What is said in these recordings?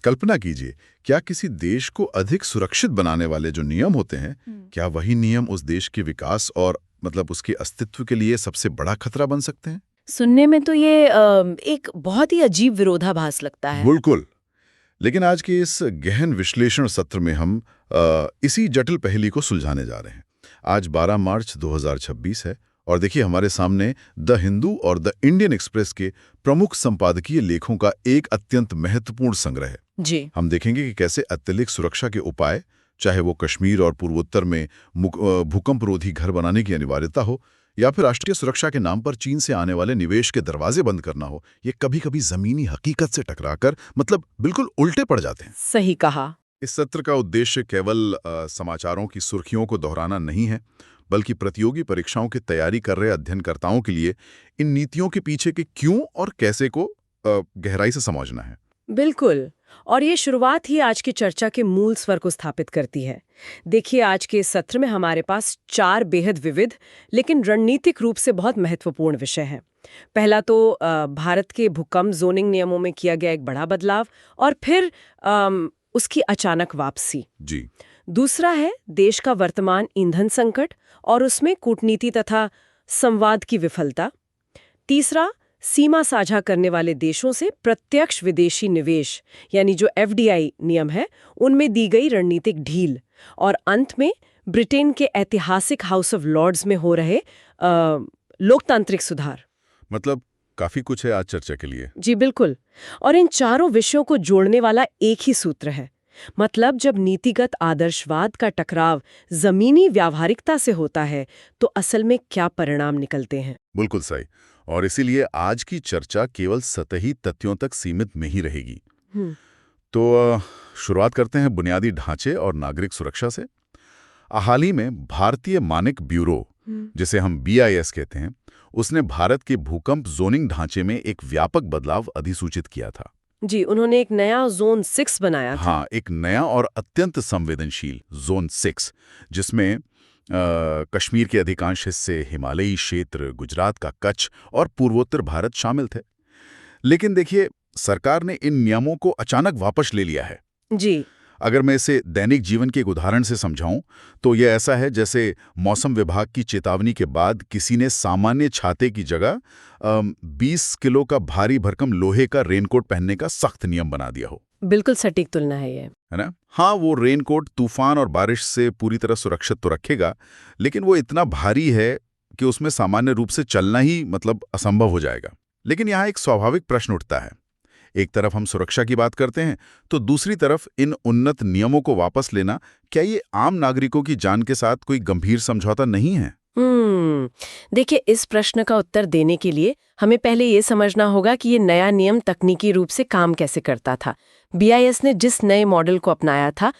कल्पना कीजिए, क्या किसी देश को अधिक सुरक्षित बनाने वाले जो नियम होते हैं, क्या वही नियम उस देश के विकास और मतलब उसके अस्तित्व के लिए सबसे बड़ा खतरा बन सकते हैं? सुनने में तो ये एक बहुत ही अजीब विरोधाभास लगता है। बिल्कुल। लेकिन आज के इस गहन विश्लेषण सत्र में हम इसी जटिल पहेली को सुलझाने जा रहे हैं। आज 12 मार्च 2026 है और देखिए हमारे सामने द हिंदू और द इंडियन एक्सप्रेस के प्रमुख संपादकीय लेखों का एक अत्यंत महत्वपूर्ण संग्रह है। जी। हम देखेंगे कि कैसे अत्यधिक सुरक्षा के उपाय, चाहे वो कश्मीर और पूर्वोत्तर में भूकंपरोधी घर बनाने की अनिवार्यता हो या फिर राष्ट्रीय सुरक्षा के नाम पर चीन से आने वाले निवेश के दरवाजे बंद करना हो, ये कभी-कभी जमीनी हकीकत से टकराकर मतलब बिल्कुल उल्टे पड़ जाते हैं। सही कहा। इस सत्र का उद्देश्य केवल समाचारों की सुर्खियों को दोहराना नहीं है, बल्कि प्रतियोगी परीक्षाओं की तैयारी कर रहे अध्ययनकर्ताओं के लिए इन नीतियों के पीछे के क्यों और कैसे को गहराई से समझना है। बिल्कुल। और ये शुरुआत ही आज की चर्चा के मूल स्वर को स्थापित करती है। देखिए, आज के इस सत्र में हमारे पास 4 बेहद विविध लेकिन रणनीतिक रूप से बहुत महत्वपूर्ण विषय हैं। पहला तो भारत के भूकंप जोनिंग नियमों में किया गया एक बड़ा बदलाव और फिर उसकी अचानक वापसी। जी। दूसरा है देश का वर्तमान ईंधन संकट और उसमें कूटनीति तथा संवाद की विफलता। तीसरा, सीमा साझा करने वाले देशों से प्रत्यक्ष विदेशी निवेश यानी जो FDI नियम है उनमें दी गई रणनीतिक ढील। और अंत में ब्रिटेन के ऐतिहासिक हाउस ऑफ लॉर्ड्स में हो रहे लोकतांत्रिक सुधार। मतलब काफी कुछ है आज चर्चा के लिए। जी बिल्कुल। और इन चारों विषयों को जोड़ने वाला एक ही सूत्र है। मतलब जब नीतिगत आदर्शवाद का टकराव जमीनी व्यावहारिकता से होता है तो असल में क्या परिणाम निकलते हैं। बिल्कुल सही। और इसीलिए आज की चर्चा केवल सतही तथ्यों तक सीमित नहीं रहेगी। तो शुरुआत करते हैं बुनियादी ढांचे और नागरिक सुरक्षा से। हाल ही में भारतीय मानक ब्यूरो, जिसे हम BIS कहते हैं, उसने भारत के भूकंप जोनिंग ढांचे में एक व्यापक बदलाव अधिसूचित किया था। जी, उन्होंने एक नया जोन 6 बनाया था। हाँ, एक नया और अत्यंत संवेदनशील जोन 6, जिसमें कश्मीर के अधिकांश हिस्से, हिमालयी क्षेत्र, गुजरात का कच्छ और पूर्वोत्तर भारत शामिल थे। लेकिन देखिए, सरकार ने इन नियमों को अचानक वापस ले लिया है। जी। अगर मैं इसे दैनिक जीवन के एक उदाहरण से समझाऊं तो यह ऐसा है जैसे मौसम विभाग की चेतावनी के बाद किसी ने सामान्य छाते की जगह 20 किलो का भारी भरकम लोहे का रेनकोट पहनने का सख्त नियम बना दिया हो। बिल्कुल सटीक तुलना है ये। है ना? हाँ, वो रेनकोट तूफान और बारिश से पूरी तरह सुरक्षित तो रखेगा, लेकिन वो इतना भारी है कि उसमें सामान्य रूप से चलना ही मतलब असंभव हो जाएगा। लेकिन यहाँ एक स्वाभाविक प्रश्न उठता है। एक तरफ हम सुरक्षा की बात करते हैं तो दूसरी तरफ इन उन्नत नियमों को वापस लेना, क्या ये आम नागरिकों की जान के साथ कोई गंभीर समझौता नहीं है? देखिए, इस प्रश्न का उत्तर देने के लिए हमें पहले ये समझना होगा कि ये नया नियम तकनीकी रूप से काम कैसे करता था। BIS ने जिस नए मॉडल को अपनाया था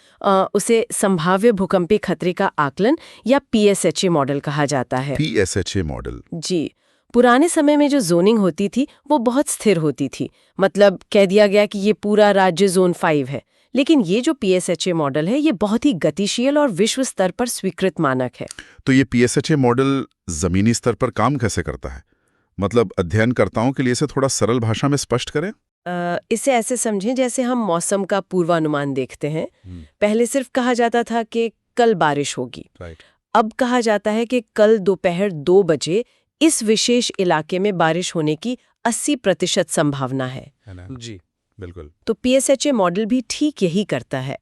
उसे संभाव्य भूकंपीय खतरे का आकलन या PSHA मॉडल कहा जाता है। PSHA model. जी। पुराने समय में जो जोनिंग होती थी वो बहुत स्थिर होती थी। मतलब कह दिया गया कि ये पूरा राज्य जोन 5 है। लेकिन ये जो PSHA मॉडल है ये बहुत ही गतिशील और विश्व स्तर पर स्वीकृत मानक है। तो ये PSHA मॉडल जमीनी स्तर पर काम कैसे करता है? मतलब अध्ययनकर्ताओं के लिए इसे थोड़ा सरल भाषा में स्पष्ट करें। इसे ऐसे समझें जैसे हम मौसम का पूर्वानुमान देखते हैं। पहले सिर्फ कहा जाता था कि कल बारिश होगी। अब कहा जाता है कि कल दोपहर 2 बजे इस विशेष इलाके में बारिश होने की 80% संभावना है ना? जी बिल्कुल। तो PSHA मॉडल भी ठीक यही करता है।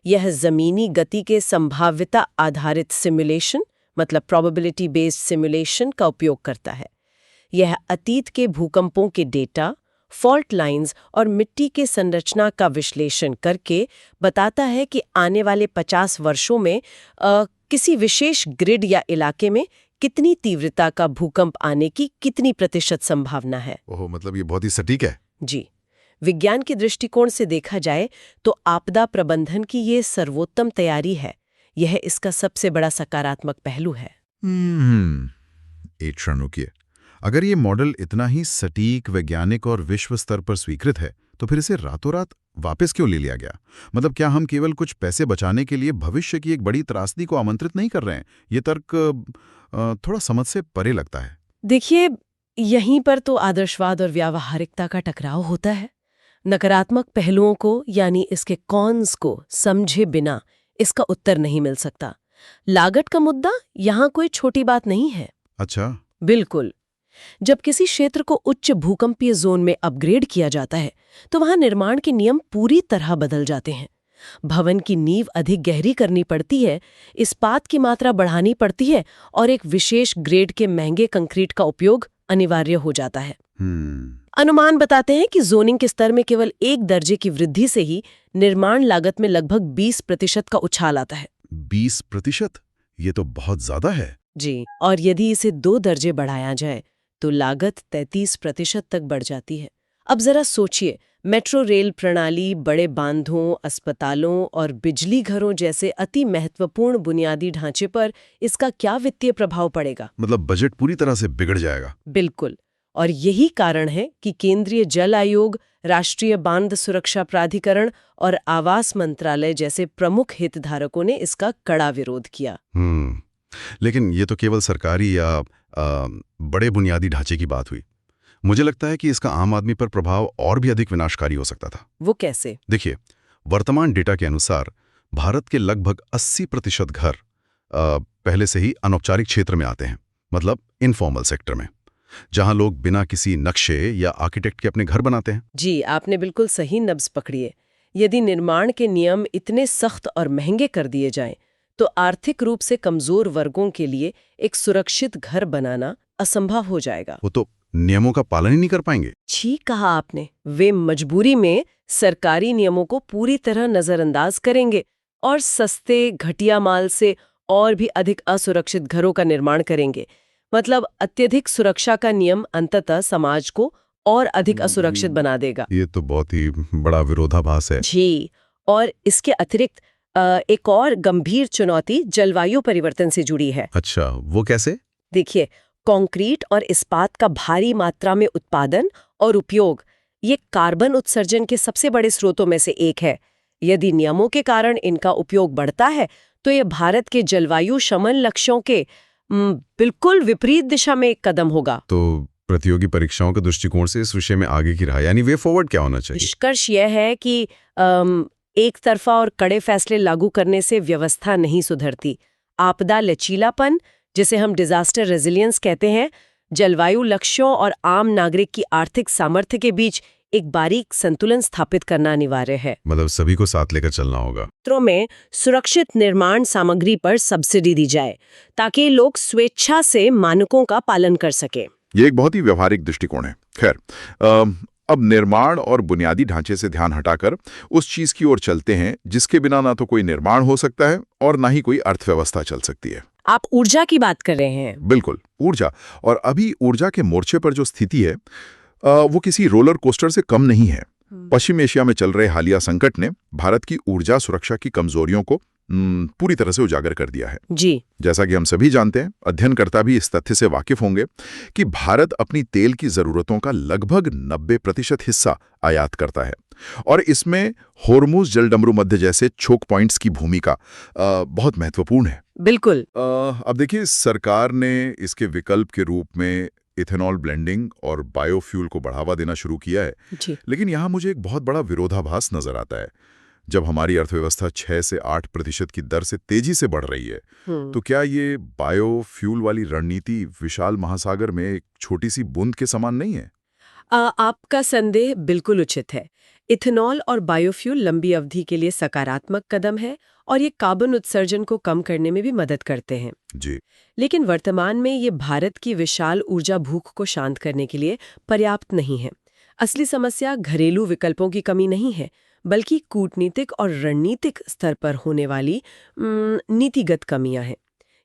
यह जमीनी गति के संभाव्यता आधारित सिमुलेशन मतलब प्रोबेबिलिटी बेस्ड सिमुलेशन का उपयोग करता है। यह अतीत के भूकंपों के डेटा, फॉल्ट लाइंस और मिट्टी के संरचना का विश्लेषण करके बताता है कि आने वाले 50 वर्षों में किसी विशेष ग्रिड या इलाके में कितनी तीव्रता का भूकंप आने की कितनी प्रतिशत संभावना है। ओह, मतलब ये बहुत ही सटीक है। जी। विज्ञान के दृष्टिकोण से देखा जाए तो आपदा प्रबंधन की ये सर्वोत्तम तैयारी है। यह इसका सबसे बड़ा सकारात्मक पहलू है। एक क्षण रुकिए। अगर ये मॉडल इतना ही सटीक, वैज्ञानिक और विश्व स्तर पर स्वीकृत है तो फिर इसे रातों रात वापस क्यों ले लिया गया? मतलब क्या हम केवल कुछ पैसे बचाने के लिए भविष्य की एक बड़ी त्रासदी को आमंत्रित नहीं कर रहे हैं? ये तर्क थोड़ा समझ से परे लगता है। देखिए, यहीं पर तो आदर्शवाद और व्यावहारिकता का टकराव होता है। नकारात्मक पहलुओं को यानी इसके कॉन्स को समझे बिना इसका उत्तर नहीं मिल सकता। लागत का मुद्दा यहाँ कोई छोटी बात नहीं है। अच्छा। बिल्कुल। जब किसी क्षेत्र को उच्च भूकंपीय जोन में अपग्रेड किया जाता है तो वहां निर्माण के नियम पूरी तरह बदल जाते हैं। भवन की नींव अधिक गहरी करनी पड़ती है, इस्पात की मात्रा बढ़ानी पड़ती है और एक विशेष ग्रेड के महंगे कंक्रीट का उपयोग अनिवार्य हो जाता है। अनुमान बताते हैं कि जोनिंग के स्तर में केवल 1 दर्जे की वृद्धि से ही निर्माण लागत में लगभग 20% का उछाल आता है। 20%? ये तो बहुत ज्यादा है। जी, और यदि इसे 2 दर्जे बढ़ाया जाए तो लागत 33% तक बढ़ जाती है। अब जरा सोचिए, मेट्रो रेल प्रणाली, बड़े बांधों, अस्पतालों और बिजली घरों जैसे अति महत्वपूर्ण बुनियादी ढांचे पर इसका क्या वित्तीय प्रभाव पड़ेगा? मतलब बजट पूरी तरह से बिगड़ जाएगा। बिल्कुल। और यही कारण है कि केंद्रीय जल आयोग, राष्ट्रीय बांध सुरक्षा प्राधिकरण और आवास मंत्रालय जैसे प्रमुख हितधारकों ने इसका कड़ा विरोध किया। लेकिन ये तो केवल सरकारी या बड़े बुनियादी ढांचे की बात हुई। मुझे लगता है कि इसका आम आदमी पर प्रभाव और भी अधिक विनाशकारी हो सकता था। वो कैसे? देखिए, वर्तमान डेटा के अनुसार भारत के लगभग 80% घर पहले से ही अनौपचारिक क्षेत्र में आते हैं, मतलब इनफॉर्मल सेक्टर में, जहां लोग बिना किसी नक्शे या आर्किटेक्ट के अपने घर बनाते हैं। जी, आपने बिल्कुल सही नब्ज पकड़ी है। यदि निर्माण के नियम इतने सख्त और महंगे कर दिए जाएं, तो आर्थिक रूप से कमजोर वर्गों के लिए एक सुरक्षित घर बनाना असंभव हो जाएगा। वो तो नियमों का पालन ही नहीं कर पाएंगे। ठीक कहा आपने। वे मजबूरी में सरकारी नियमों को पूरी तरह नजरअंदाज करेंगे और सस्ते, घटिया माल से और भी अधिक असुरक्षित घरों का निर्माण करेंगे। मतलब अत्यधिक सुरक्षा का नियम अंततः समाज को और अधिक असुरक्षित बना देगा। ये तो बहुत ही बड़ा विरोधाभास है। जी, और इसके अतिरिक्त एक और गंभीर चुनौती जलवायु परिवर्तन से जुड़ी है। अच्छा, वो कैसे? देखिए, कंक्रीट और इस्पात का भारी मात्रा में उत्पादन और उपयोग ये कार्बन उत्सर्जन के सबसे बड़े स्रोतों में से एक है। यदि नियमों के कारण इनका उपयोग बढ़ता है तो ये भारत के जलवायु शमन लक्ष्यों के बिल्कुल विपरीत दिशा में एक कदम होगा। तो प्रतियोगी परीक्षाओं के दृष्टिकोण से इस विषय में आगे की राह यानी वे फॉरवर्ड क्या होना चाहिए? निष्कर्ष यह है कि एक तरफा और कड़े फैसले लागू करने से व्यवस्था नहीं सुधरती। आपदा लचीलापन, जिसे हम डिजास्टर रेजिलियंस कहते हैं, जलवायु लक्ष्यों और आम नागरिक की आर्थिक सामर्थ्य के बीच एक बारीक संतुलन स्थापित करना अनिवार्य है। मतलब सभी को साथ लेकर चलना होगा। क्षेत्रों में सुरक्षित निर्माण सामग्री पर सब्सिडी दी जाए ताकि लोग स्वेच्छा से मानकों का पालन कर सकें। ये एक बहुत ही व्यवहारिक दृष्टिकोण है। खैर, अब निर्माण और बुनियादी ढांचे से ध्यान हटाकर उस चीज की ओर चलते हैं जिसके बिना ना तो कोई निर्माण हो सकता है और ना ही कोई अर्थव्यवस्था चल सकती है। आप ऊर्जा की बात कर रहे हैं? बिल्कुल, ऊर्जा। और अभी ऊर्जा के मोर्चे पर जो स्थिति है वो किसी रोलर कोस्टर से कम नहीं है। पश्चिम एशिया में चल रहे हालिया संकट ने भारत की ऊर्जा सुरक्षा की कमजोरियों को पूरी तरह से उजागर कर दिया है। जी। जैसा कि हम सभी जानते हैं, अध्ययनकर्ता भी इस तथ्य से वाकिफ होंगे कि भारत अपनी तेल की जरूरतों का लगभग 90% हिस्सा आयात करता है और इसमें होर्मुज जलडमरू मध्य जैसे चोक पॉइंट्स की भूमिका बहुत महत्वपूर्ण है। बिल्कुल। अब देखिए, सरकार ने इसके विकल्प के रूप में इथेनॉल ब्लेंडिंग और बायोफ्यूल को बढ़ावा देना शुरू किया है। जी। लेकिन यहाँ मुझे एक बहुत बड़ा विरोधाभास नजर आता है। जब हमारी अर्थव्यवस्था 6 से 8% की दर से तेजी से बढ़ रही है, तो क्या ये बायोफ्यूल वाली रणनीति विशाल महासागर में एक छोटी सी बूंद के समान नहीं है? आपका संदेह बिल्कुल उचित है। इथेनॉल और बायोफ्यूल लंबी अवधि के लिए सकारात्मक कदम है और ये कार्बन उत्सर्जन को कम करने में भी मदद करते हैं। जी। लेकिन वर्तमान में ये भारत की विशाल ऊर्जा भूख को शांत करने के लिए पर्याप्त नहीं है। असली समस्या घरेलू विकल्पों की कमी नहीं है, बल्कि कूटनीतिक और रणनीतिक स्तर पर होने वाली नीतिगत कमियां हैं।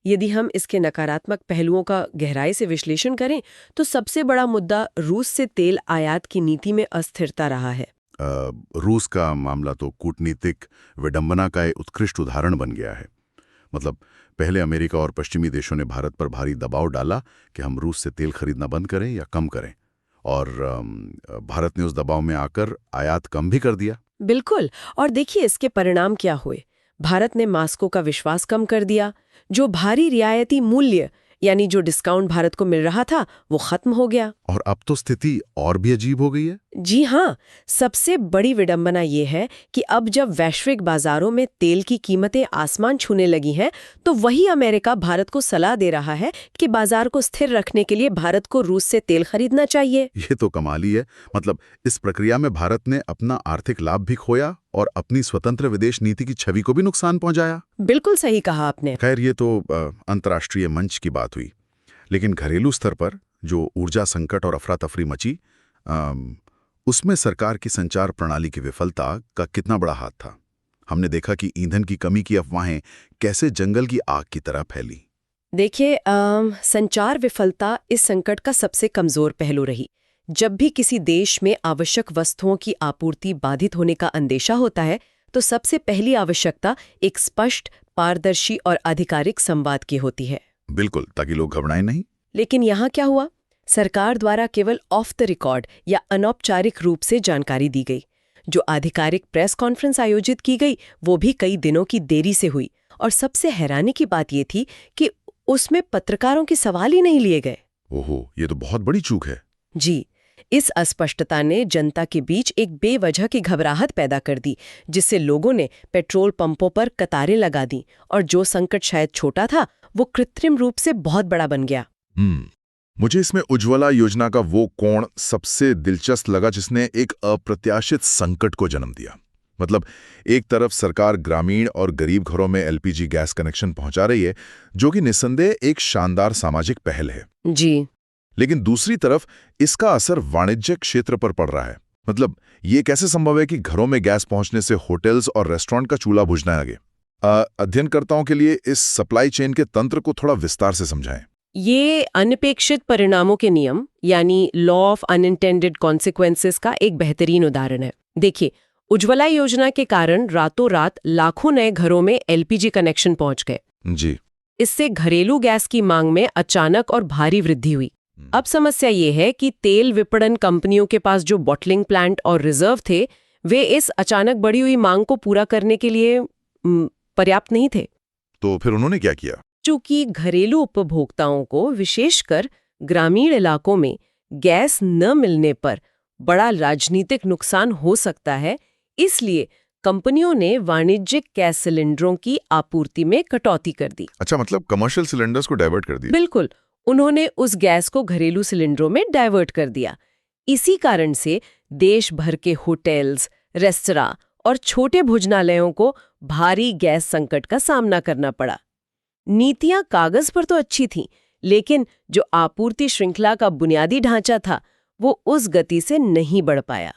यदि हम इसके नकारात्मक पहलुओं का गहराई से विश्लेषण करें तो सबसे बड़ा मुद्दा रूस से तेल आयात की नीति में अस्थिरता रहा है। रूस का मामला तो कूटनीतिक विडंबना का एक उत्कृष्ट उदाहरण बन गया है। मतलब पहले अमेरिका और पश्चिमी देशों ने भारत पर भारी दबाव डाला कि हम रूस से तेल खरीदना बंद करें या कम करें, और भारत ने उस दबाव में आकर आयात कम भी कर दिया। बिल्कुल। और देखिए इसके परिणाम क्या हुए। भारत ने मास्को का विश्वास कम कर दिया, जो भारी रियायती मूल्य यानी जो डिस्काउंट भारत को मिल रहा था वो खत्म हो गया। और अब तो स्थिति और भी अजीब हो गई है। जी हाँ, सबसे बड़ी विडंबना ये है कि अब जब वैश्विक बाजारों में तेल की कीमतें आसमान छूने लगी हैं, तो वही अमेरिका भारत को सलाह दे रहा है कि बाजार को स्थिर रखने के लिए भारत को रूस से तेल खरीदना चाहिए। ये तो कमाल ही है। मतलब इस प्रक्रिया में भारत ने अपना आर्थिक लाभ भी खोया और अपनी स्वतंत्र विदेश नीति की छवि को भी नुकसान पहुंचाया। बिल्कुल सही कहा आपने। खैर, ये तो अंतर्राष्ट्रीय मंच की बात हुई, लेकिन घरेलू स्तर पर जो ऊर्जा संकट और अफरा तफरी मची, उसमें सरकार की संचार प्रणाली की विफलता का कितना बड़ा हाथ था। हमने देखा कि ईंधन की कमी की अफवाहें कैसे जंगल की आग की तरह फैली। देखिए, संचार विफलता इस संकट का सबसे कमजोर पहलू रही। जब भी किसी देश में आवश्यक वस्तुओं की आपूर्ति बाधित होने का अंदेशा होता है, तो सबसे पहली आवश्यकता एक स्पष्ट, पारदर्शी और आधिकारिक संवाद की होती है। बिल्कुल, ताकि लोग घबराएं नहीं। लेकिन यहाँ क्या हुआ? सरकार द्वारा केवल ऑफ द रिकॉर्ड या अनौपचारिक रूप से जानकारी दी गई। जो आधिकारिक प्रेस कॉन्फ्रेंस आयोजित की गई, वो भी कई दिनों की देरी से हुई। और सबसे हैरानी की बात ये थी कि उसमें पत्रकारों के सवाल ही नहीं लिए गए। ओहो, ये तो बहुत बड़ी चूक है। जी, इस अस्पष्टता ने जनता के बीच एक बेवजह की घबराहट पैदा कर दी, जिससे लोगों ने पेट्रोल पंपों पर कतारें लगा दी और जो संकट शायद छोटा था, वो कृत्रिम रूप से बहुत बड़ा बन गया। मुझे इसमें उज्ज्वला योजना का वो कोण सबसे दिलचस्प लगा जिसने एक अप्रत्याशित संकट को जन्म दिया। मतलब एक तरफ सरकार ग्रामीण और गरीब घरों में एलपीजी गैस कनेक्शन पहुंचा रही है, जो कि निस्संदेह एक शानदार सामाजिक पहल है। जी, लेकिन दूसरी तरफ इसका असर वाणिज्यिक क्षेत्र पर पड़ रहा है। मतलब ये कैसे संभव है कि घरों में गैस पहुंचने से होटल्स और रेस्टोरेंट का चूल्हा बुझने लगे? अध्ययनकर्ताओं के लिए इस सप्लाई चेन के तंत्र को थोड़ा विस्तार से समझाएं। ये अनपेक्षित परिणामों के नियम यानी लॉ ऑफ अनइंटेंडेड कॉन्सिक्वेंसेस का एक बेहतरीन उदाहरण है। देखिए, उज्ज्वला योजना के कारण रातों रात लाखों नए घरों में एलपीजी कनेक्शन पहुंच गए। जी। इससे घरेलू गैस की मांग में अचानक और भारी वृद्धि हुई। अब समस्या ये है कि तेल विपणन कंपनियों के पास जो बॉटलिंग प्लांट और रिजर्व थे, वे इस अचानक बढ़ी हुई मांग को पूरा करने के लिए पर्याप्त नहीं थे। तो फिर उन्होंने क्या किया? चूंकि घरेलू उपभोक्ताओं को, विशेषकर ग्रामीण इलाकों में गैस न मिलने पर बड़ा राजनीतिक नुकसान हो सकता है, इसलिए कंपनियों ने वाणिज्यिक गैस सिलेंडरों की आपूर्ति में कटौती कर दी। अच्छा, मतलब कमर्शियल सिलेंडर्स को डाइवर्ट कर दिया। बिल्कुल, उन्होंने उस गैस को घरेलू सिलेंडरों में डाइवर्ट कर दिया। इसी कारण से देश भर के होटल्स, रेस्तरां और छोटे भोजनालयों को भारी गैस संकट का सामना करना पड़ा। नीतियां कागज पर तो अच्छी थीं, लेकिन जो आपूर्ति श्रृंखला का बुनियादी ढांचा था, वो उस गति से नहीं बढ़ पाया।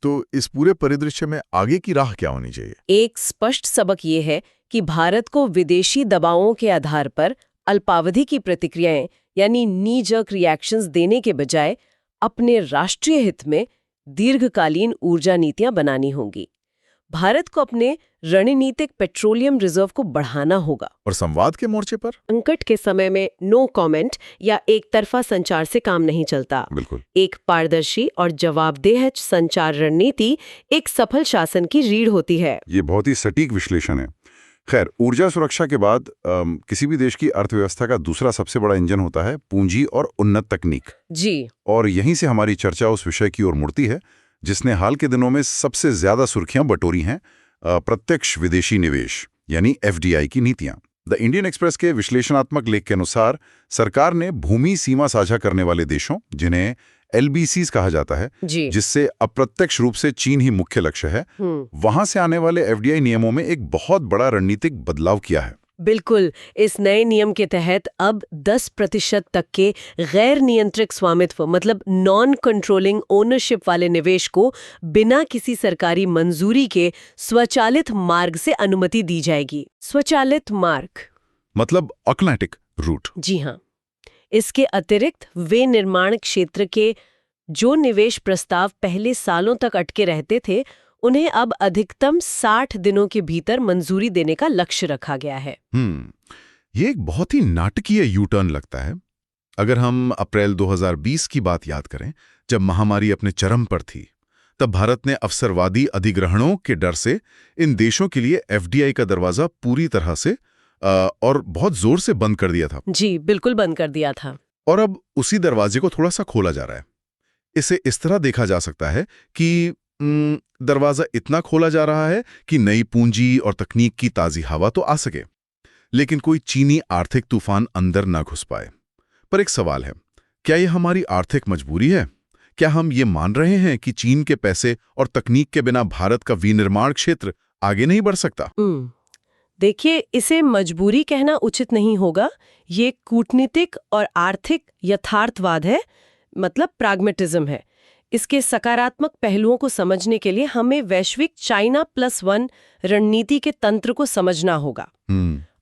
तो इस पूरे परिदृश्य में आगे की राह क्या होनी चाहिए? एक स्पष्ट सबक ये है कि भारत को विदेशी दबावों के आधार पर अल्पावधि की प्रतिक्रियाएं यानी नी जर्क रिएक्शंस देने के बजाय अपने राष्ट्रीय हित में दीर्घकालीन ऊर्जा नीतियां बनानी होंगी। भारत को अपने रणनीतिक पेट्रोलियम रिजर्व को बढ़ाना होगा। और संवाद के मोर्चे पर? संकट के समय में नो कमेंट या एक तरफा संचार से काम नहीं चलता। बिल्कुल। एक पारदर्शी और जवाबदेह संचार रणनीति एक सफल शासन की रीढ़ होती है। ये बहुत ही सटीक विश्लेषण है। खैर, ऊर्जा सुरक्षा के बाद किसी भी देश की अर्थव्यवस्था का दूसरा सबसे बड़ा इंजन होता है पूंजी और उन्नत तकनीक। जी। और यहीं से हमारी चर्चा उस विषय की ओर मुड़ती है जिसने हाल के दिनों में सबसे ज्यादा सुर्खियां बटोरी हैं, प्रत्यक्ष विदेशी निवेश यानी एफडीआई की नीतियां। द इंडियन एक्सप्रेस के विश्लेषणात्मक लेख के अनुसार सरकार ने भूमि सीमा साझा करने वाले देशों, जिन्हें एलबीसीज कहा जाता है, जिससे अप्रत्यक्ष रूप से चीन ही मुख्य लक्ष्य है, वहां से आने वाले एफडीआई नियमों में एक बहुत बड़ा रणनीतिक बदलाव किया है। बिल्कुल, इस नए नियम के तहत अब 10% तक के गैर नियंत्रित स्वामित्व मतलब नॉन कंट्रोलिंग ओनरशिप वाले निवेश को बिना किसी सरकारी मंजूरी के स्वचालित मार्ग से अनुमति दी जाएगी। स्वचालित मार्ग मतलब ऑटोमेटिक रूट। जी हाँ। इसके अतिरिक्त वे निर्माण क्षेत्र के जो निवेश प्रस्ताव पहले सालों तक अटके रहते थे, उन्हें अब अधिकतम 60 दिनों के भीतर मंजूरी देने का लक्ष्य रखा गया है। ये एक बहुत ही नाटकीय यू टर्न लगता है। अगर हम अप्रैल 2020 की बात याद करें, जब महामारी अपने चरम पर थी, तब भारत ने अवसरवादी अधिग्रहणों के डर से इन देशों के लिए एफडीआई का दरवाजा पूरी तरह से और बहुत जोर से बंद कर दिया था। जी बिल्कुल बंद कर दिया था। और अब उसी दरवाजे को थोड़ा सा खोला जा रहा है। इसे इस तरह देखा जा सकता है कि दरवाजा इतना खोला जा रहा है कि नई पूंजी और तकनीक की ताजी हवा तो आ सके, लेकिन कोई चीनी आर्थिक तूफान अंदर ना घुस पाए। पर एक सवाल है, क्या ये हमारी आर्थिक मजबूरी है? क्या हम ये मान रहे हैं कि चीन के पैसे और तकनीक के बिना भारत का विनिर्माण क्षेत्र आगे नहीं बढ़ सकता? देखिए, इसे मजबूरी कहना उचित नहीं होगा। ये कूटनीतिक और आर्थिक यथार्थवाद है, मतलब प्रैग्मेटिज्म है। इसके सकारात्मक पहलुओं को समझने के लिए हमें वैश्विक चाइना +1 रणनीति के तंत्र को समझना होगा।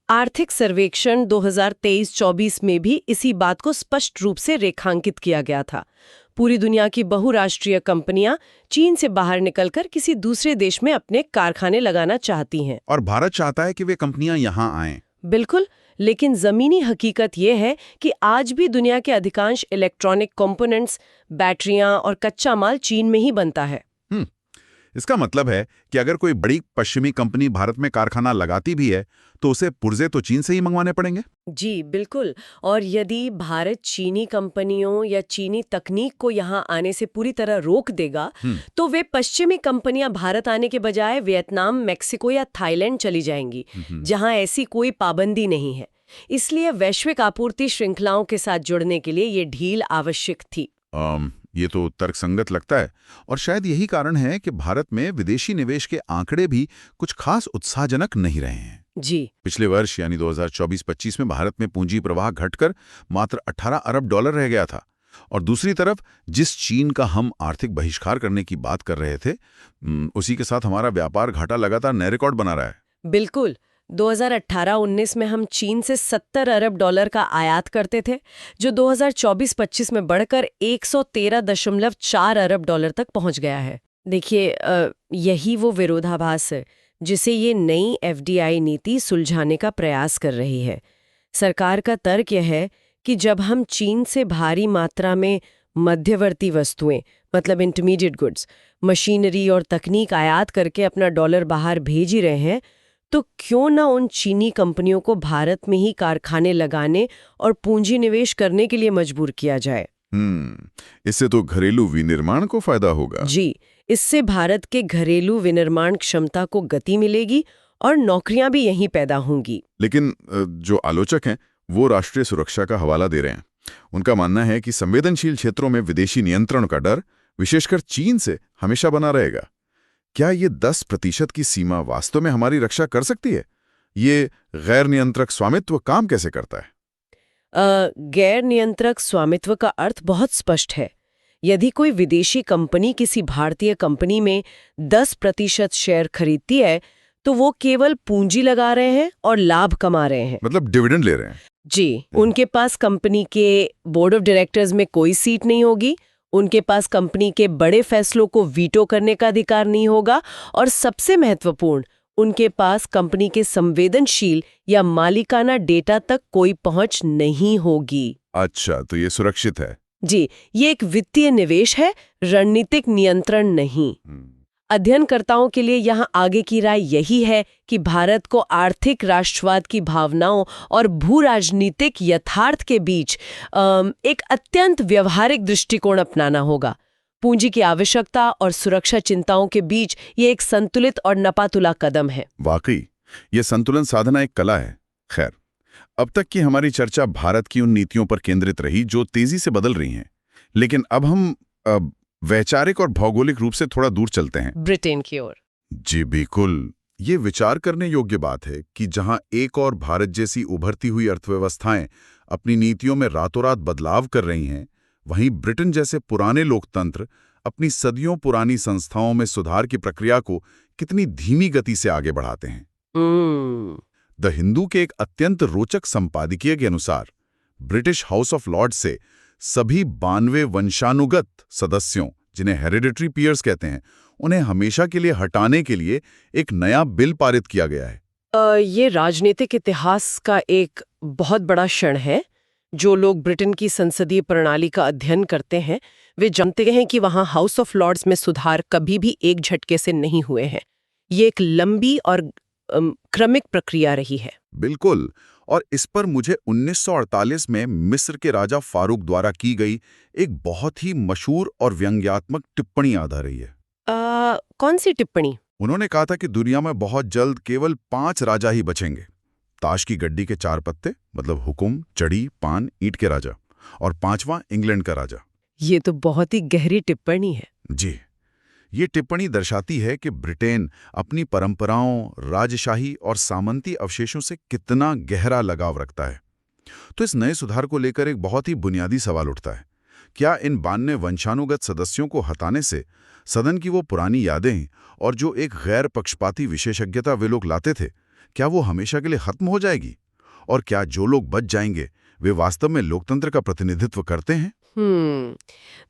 आर्थिक सर्वेक्षण 2023-24 में भी इसी बात को स्पष्ट रूप से रेखांकित किया गया था। पूरी दुनिया की बहुराष्ट्रीय कंपनियां चीन से बाहर निकलकर किसी दूसरे देश में अपने कारखाने लगाना चाहती हैं। और भारत चाहता है कि वे कंपनियां यहां आएं। बिल्कुल, लेकिन जमीनी हकीकत यह है कि आज भी दुनिया के अधिकांश इलेक्ट्रॉनिक कंपोनेंट्स, बैटरियां और कच्चा माल चीन में ही बनता है। इसका मतलब है कि अगर कोई बड़ी पश्चिमी कंपनी भारत में कारखाना लगाती भी है तो उसे पुर्जे तो चीन से ही मंगवाने पड़ेंगे। जी बिल्कुल। और यदि भारत चीनी कंपनियों या चीनी तकनीक को यहाँ आने से पूरी तरह रोक देगा तो वे पश्चिमी कंपनियां भारत आने के बजाय वियतनाम, मेक्सिको या थाईलैंड चली जाएंगी, जहाँ ऐसी कोई पाबंदी नहीं है। इसलिए वैश्विक आपूर्ति श्रृंखलाओं के साथ जुड़ने के लिए ये ढील आवश्यक थी। ये तो तर्कसंगत लगता है, और शायद यही कारण है कि भारत में विदेशी निवेश के आंकड़े भी कुछ खास उत्साहजनक नहीं रहे हैं। जी। पिछले वर्ष यानी 2024-25 में भारत में पूंजी प्रवाह घटकर मात्र 18 अरब डॉलर रह गया था। और दूसरी तरफ जिस चीन का हम आर्थिक बहिष्कार करने की बात कर रहे थे, उसी के साथ हमारा व्यापार घाटा लगातार नए रिकॉर्ड बना रहा है। बिल्कुल। 2018-19 में हम चीन से 70 अरब डॉलर का आयात करते थे, जो 2024-25 में बढ़कर 113.4 अरब डॉलर तक पहुंच गया है। देखिए, यही वो विरोधाभास है जिसे ये नई FDI नीति सुलझाने का प्रयास कर रही है। सरकार का तर्क यह है कि जब हम चीन से भारी मात्रा में मध्यवर्ती वस्तुएं, मतलब इंटरमीडिएट गुड्स, मशीनरी और तकनीक आयात करके अपना डॉलर बाहर भेज ही रहे हैं, तो क्यों ना उन चीनी कंपनियों को भारत में ही कारखाने लगाने और पूंजी निवेश करने के लिए मजबूर किया जाए। इससे तो घरेलू विनिर्माण को फायदा होगा। जी, इससे भारत के घरेलू विनिर्माण क्षमता को गति मिलेगी और नौकरियां भी यहीं पैदा होंगी। लेकिन जो आलोचक हैं वो राष्ट्रीय सुरक्षा का हवाला दे रहे हैं। उनका मानना है कि संवेदनशील क्षेत्रों में विदेशी नियंत्रण का डर, विशेषकर चीन से, हमेशा बना रहेगा। क्या ये 10% की सीमा वास्तव में हमारी रक्षा कर सकती है? ये गैर नियंत्रक स्वामित्व काम कैसे करता है? गैर नियंत्रक स्वामित्व का अर्थ बहुत स्पष्ट है। यदि कोई विदेशी कंपनी किसी भारतीय कंपनी में 10% शेयर खरीदती है, तो वो केवल पूंजी लगा रहे हैं और लाभ कमा रहे हैं। मतलब डिविडेंड ले रहे हैं। जी, उनके पास कंपनी के बोर्ड ऑफ डायरेक्टर्स में कोई सीट नहीं होगी, उनके पास कंपनी के बड़े फैसलों को वीटो करने का अधिकार नहीं होगा, और सबसे महत्वपूर्ण, उनके पास कंपनी के संवेदनशील या मालिकाना डेटा तक कोई पहुंच नहीं होगी। अच्छा, तो ये सुरक्षित है। जी, ये एक वित्तीय निवेश है, रणनीतिक नियंत्रण नहीं। अध्ययनकर्ताओं के लिए यहाँ आगे की राय यही है कि भारत को आर्थिक राष्ट्रवाद की भावनाओं और भू राजनीतिक यथार्थ के बीच एक अत्यंत व्यवहारिक दृष्टिकोण अपनाना होगा। पूंजी की आवश्यकता और सुरक्षा चिंताओं के बीच ये एक संतुलित और नपातुला कदम है। वाकई, ये संतुलन साधना एक कला है। खैर, अब तक की हमारी चर्चा भारत की उन नीतियों पर केंद्रित रही जो तेजी से बदल रही हैं। लेकिन अब हम वैचारिक और भौगोलिक रूप से थोड़ा दूर चलते हैं, ब्रिटेन की ओर। जी बिल्कुल। ये विचार करने योग्य बात है कि जहां एक और भारत जैसी उभरती हुई अर्थव्यवस्थाएं अपनी नीतियों में रातों रात बदलाव कर रही हैं, वहीं ब्रिटेन जैसे पुराने लोकतंत्र अपनी सदियों पुरानी संस्थाओं में सुधार की प्रक्रिया को कितनी धीमी गति से आगे बढ़ाते हैं। द हिंदू के एक अत्यंत रोचक संपादकीय के अनुसार ब्रिटिश हाउस ऑफ लॉर्ड्स से सभी 92 वंशानुगत सदस्यों, जिन्हें हेरिडिटरी पीयर्स कहते हैं, उन्हें हमेशा के लिए हटाने के लिए एक नया बिल पारित किया गया है। ये राजनीतिक इतिहास का एक बहुत बड़ा क्षण है। जो लोग ब्रिटेन की संसदीय प्रणाली का अध्ययन करते हैं, वे जानते हैं कि वहाँ हाउस ऑफ लॉर्ड्स में सुधार कभी भी एक झटके से नहीं हुए हैं। ये एक लंबी और क्रमिक प्रक्रिया रही है। बिल्कुल। और इस पर मुझे 1948 में मिस्र के राजा फारूक द्वारा की गई एक बहुत ही मशहूर और व्यंग्यात्मक टिप्पणी याद आ रही है। कौन सी टिप्पणी? उन्होंने कहा था कि दुनिया में बहुत जल्द केवल 5 राजा ही बचेंगे। ताश की गड्डी के 4 पत्ते, मतलब हुकुम, चढ़ी, पान, ईंट के राजा, और 5वां इंग्लैंड का राजा। ये तो बहुत ही गहरी टिप्पणी है। जी, ये टिप्पणी दर्शाती है कि ब्रिटेन अपनी परंपराओं, राजशाही और सामंती अवशेषों से कितना गहरा लगाव रखता है। तो इस नए सुधार को लेकर एक बहुत ही बुनियादी सवाल उठता है। क्या इन 92 वंशानुगत सदस्यों को हटाने से सदन की वो पुरानी यादें और जो एक गैर पक्षपाती विशेषज्ञता वे लोग लाते थे, क्या वो हमेशा के लिए खत्म हो जाएगी? और क्या जो लोग बच जाएंगे वे वास्तव में लोकतंत्र का प्रतिनिधित्व करते हैं?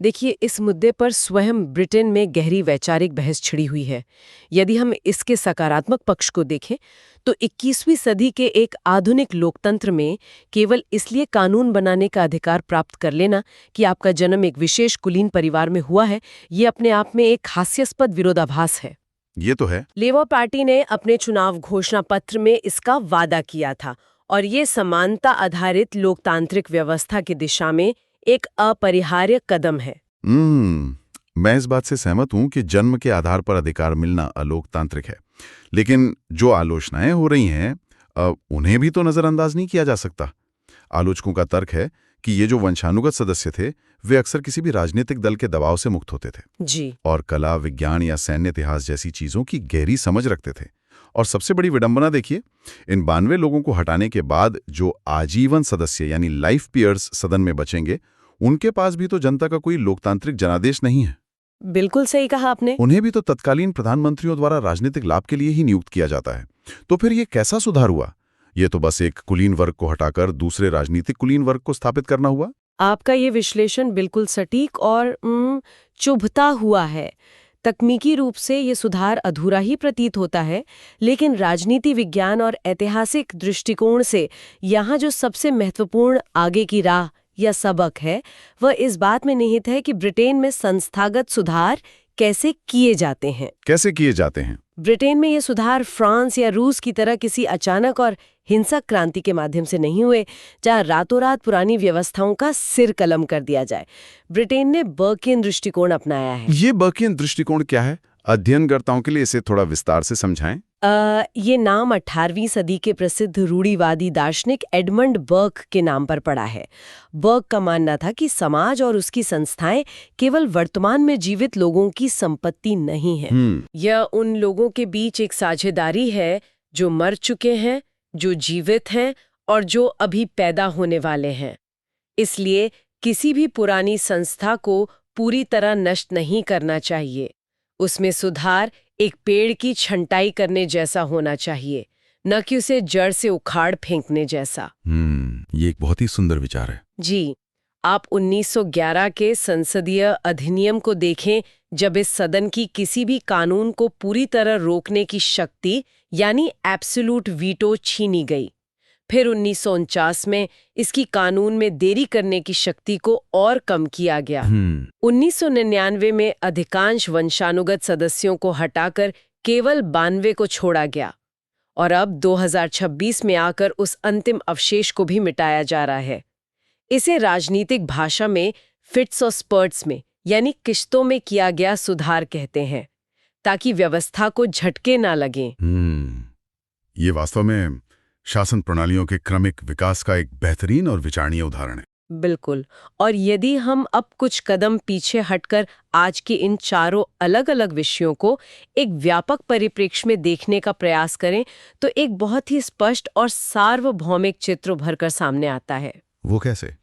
देखिए, इस मुद्दे पर स्वयं ब्रिटेन में गहरी वैचारिक बहस छिड़ी हुई है। यदि हम इसके सकारात्मक पक्ष को देखें तो 21वीं सदी के एक आधुनिक लोकतंत्र में केवल इसलिए कानून बनाने का अधिकार प्राप्त कर लेना कि आपका जन्म एक विशेष कुलीन परिवार में हुआ है, ये अपने आप में एक हास्यास्पद विरोधाभास है। ये तो है। लेबर पार्टी ने अपने चुनाव घोषणा पत्र में इसका वादा किया था और ये समानता आधारित लोकतांत्रिक व्यवस्था की दिशा में एक अपरिहार्य कदम है। मैं इस बात से सहमत हूं कि जन्म के आधार पर अधिकार मिलना अलोकतांत्रिक है, लेकिन जो आलोचनाएं हो रही हैं उन्हें भी तो नजरअंदाज नहीं किया जा सकता। आलोचकों का तर्क है कि ये जो वंशानुगत सदस्य थे वे अक्सर किसी भी राजनीतिक दल के दबाव से मुक्त होते थे जी। और कला, विज्ञान या सैन्य इतिहास जैसी चीजों की गहरी समझ रखते थे। और सबसे बड़ी विडंबना देखिए, इन 92 लोगों को हटाने के बाद जो आजीवन सदस्य यानी लाइफ पीयर्स सदन में बचेंगे, उनके पास भी तो जनता का कोई लोकतांत्रिक जनादेश नहीं है। बिल्कुल सही कहा आपने। उन्हें भी तो तत्कालीन प्रधानमंत्रियों द्वारा राजनीतिक लाभ के लिए ही नियुक्त किया जाता है। तो फिर ये कैसा सुधार हुआ? ये तो बस एक कुलीन वर्ग को हटाकर दूसरे राजनीतिक कुलीन वर्ग को स्थापित करना हुआ। आपका ये विश्लेषण बिल्कुल सटीक और चुभता हुआ है। तकनीकी रूप से ये सुधार अधूरा ही प्रतीत होता है, लेकिन राजनीति विज्ञान और ऐतिहासिक दृष्टिकोण से यहाँ जो सबसे महत्वपूर्ण आगे की राह या सबक है, वह इस बात में निहित है कि ब्रिटेन में संस्थागत सुधार कैसे किए जाते हैं। कैसे किए जाते हैं? ब्रिटेन में ये सुधार फ्रांस या रूस की तरह किसी अचानक और हिंसक क्रांति के माध्यम से नहीं हुए, जहाँ रातों रात पुरानी व्यवस्थाओं का सिर कलम कर दिया जाए। ब्रिटेन ने बर्कियन दृष्टिकोण अपनाया है। ये बर्कियन दृष्टिकोण क्या है? अध्ययनकर्ताओं के लिए इसे थोड़ा विस्तार से समझाएं। ये नाम 18वीं सदी के प्रसिद्ध रूढ़िवादी दार्शनिक एडमंड बर्क के नाम पर पड़ा है। बर्क का मानना था कि समाज और उसकी संस्थाएं केवल वर्तमान में जीवित लोगों की संपत्ति नहीं है। यह उन लोगों के बीच एक साझेदारी है जो मर चुके हैं, जो जीवित हैं और जो अभी पैदा होने वाले हैं। इसलिए किसी भी पुरानी संस्था को पूरी तरह नष्ट नहीं करना चाहिए। उसमें सुधार एक पेड़ की छंटाई करने जैसा होना चाहिए, न कि उसे जड़ से उखाड़ फेंकने जैसा। ये एक बहुत ही सुंदर विचार है। जी, आप 1911 के संसदीय अधिनियम को देखें, जब इस सदन की किसी भी कानून को पूरी तरह रोकने की शक्ति यानी एब्सोल्यूट वीटो छीनी गई। फिर 1949 में इसकी कानून में देरी करने की शक्ति को और कम किया गया। 1999 में अधिकांश वंशानुगत सदस्यों को हटाकर केवल 92 को छोड़ा गया और अब 2026 में आकर उस अंतिम अवशेष को भी मिटाया जा रहा है। इसे राजनीतिक भाषा में फिट्स और स्पर्ट्स में यानी किश्तों में किया गया सुधार कहते हैं, ताकि व्यवस्था को झटके ना लगें। ये वास्तव में शासन प्रणालियों के क्रमिक विकास का एक बेहतरीन और विचारणीय उदाहरण है। बिल्कुल। और यदि हम अब कुछ कदम पीछे हटकर आज के इन चारों अलग अलग विषयों को एक व्यापक परिप्रेक्ष्य में देखने का प्रयास करें, तो एक बहुत ही स्पष्ट और सार्वभौमिक चित्र उभरकर सामने आता है। वो कैसे?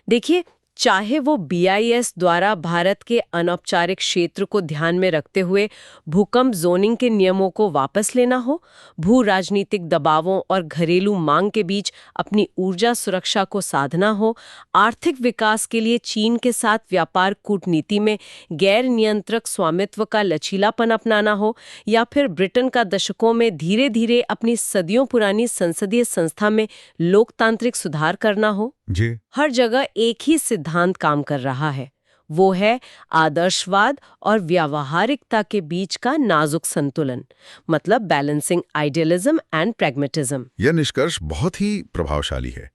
देखिए, चाहे वो BIS द्वारा भारत के अनौपचारिक क्षेत्र को ध्यान में रखते हुए भूकंप जोनिंग के नियमों को वापस लेना हो, भू राजनीतिक दबावों और घरेलू मांग के बीच अपनी ऊर्जा सुरक्षा को साधना हो, आर्थिक विकास के लिए चीन के साथ व्यापार कूटनीति में गैर नियंत्रक स्वामित्व का लचीलापन अपनाना हो, या फिर ब्रिटेन का दशकों में धीरे धीरे अपनी सदियों पुरानी संसदीय संस्था में लोकतांत्रिक सुधार करना हो, जी, हर जगह एक ही सिद्धांत काम कर रहा है, वो है आदर्शवाद और व्यावहारिकता के बीच का नाजुक संतुलन, मतलब बैलेंसिंग आइडियलिज्म एंड प्रैग्मेटिज्म। यह निष्कर्ष बहुत ही प्रभावशाली है।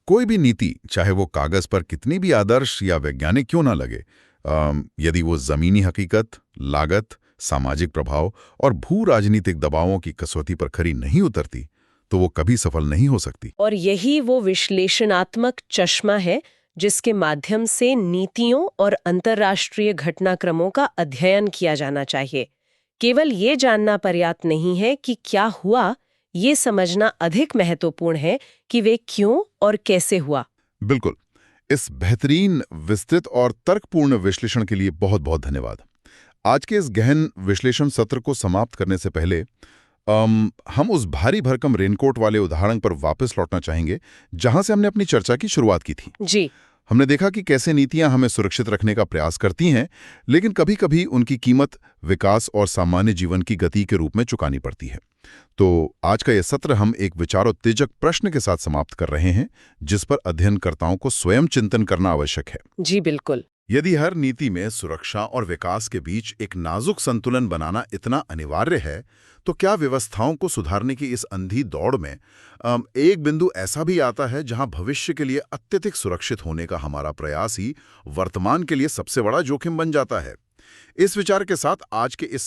कोई भी नीति, चाहे वो कागज पर कितनी भी आदर्श या वैज्ञानिक क्यों ना लगे, यदि वो जमीनी हकीकत, लागत, सामाजिक प्रभाव और भू राजनीतिक दबावों की कसौटी पर खरी नहीं उतरती, तो वो कभी सफल नहीं हो सकती। और यही वो विश्लेषणात्मक चश्मा है जिसके माध्यम से नीतियों और अंतर्राष्ट्रीय घटनाक्रमों का अध्ययन किया जाना चाहिए। केवल ये जानना पर्याप्त नहीं है कि क्या हुआ, ये समझना अधिक महत्वपूर्ण है कि वे क्यों और कैसे हुआ। बिल्कुल। इस बेहतरीन, विस्तृत और तर्कपूर्ण विश्लेषण के लिए बहुत बहुत धन्यवाद। आज के इस गहन विश्लेषण सत्र को समाप्त करने से पहले हम उस भारी भरकम रेनकोट वाले उदाहरण पर वापस लौटना चाहेंगे जहां से हमने अपनी चर्चा की शुरुआत की थी। जी। हमने देखा कि कैसे नीतियां हमें सुरक्षित रखने का प्रयास करती हैं, लेकिन कभी-कभी उनकी कीमत विकास और सामान्य जीवन की गति के रूप में चुकानी पड़ती है। तो आज का यह सत्र हम एक विचारोत्तेजक प्रश्न के साथ समाप्त कर रहे हैं, जिस पर अध्ययनकर्ताओं को स्वयं चिंतन करना आवश्यक है। जी बिल्कुल। यदि हर नीति में सुरक्षा और विकास के बीच एक नाजुक संतुलन बनाना इतना अनिवार्य है, तो क्या व्यवस्थाओं को सुधारने की इस अंधी दौड़ में एक बिंदु ऐसा भी आता है जहां भविष्य के लिए अत्यधिक सुरक्षित होने का हमारा प्रयास ही वर्तमान के लिए सबसे बड़ा जोखिम बन जाता है? इस विचार के साथ आज के इस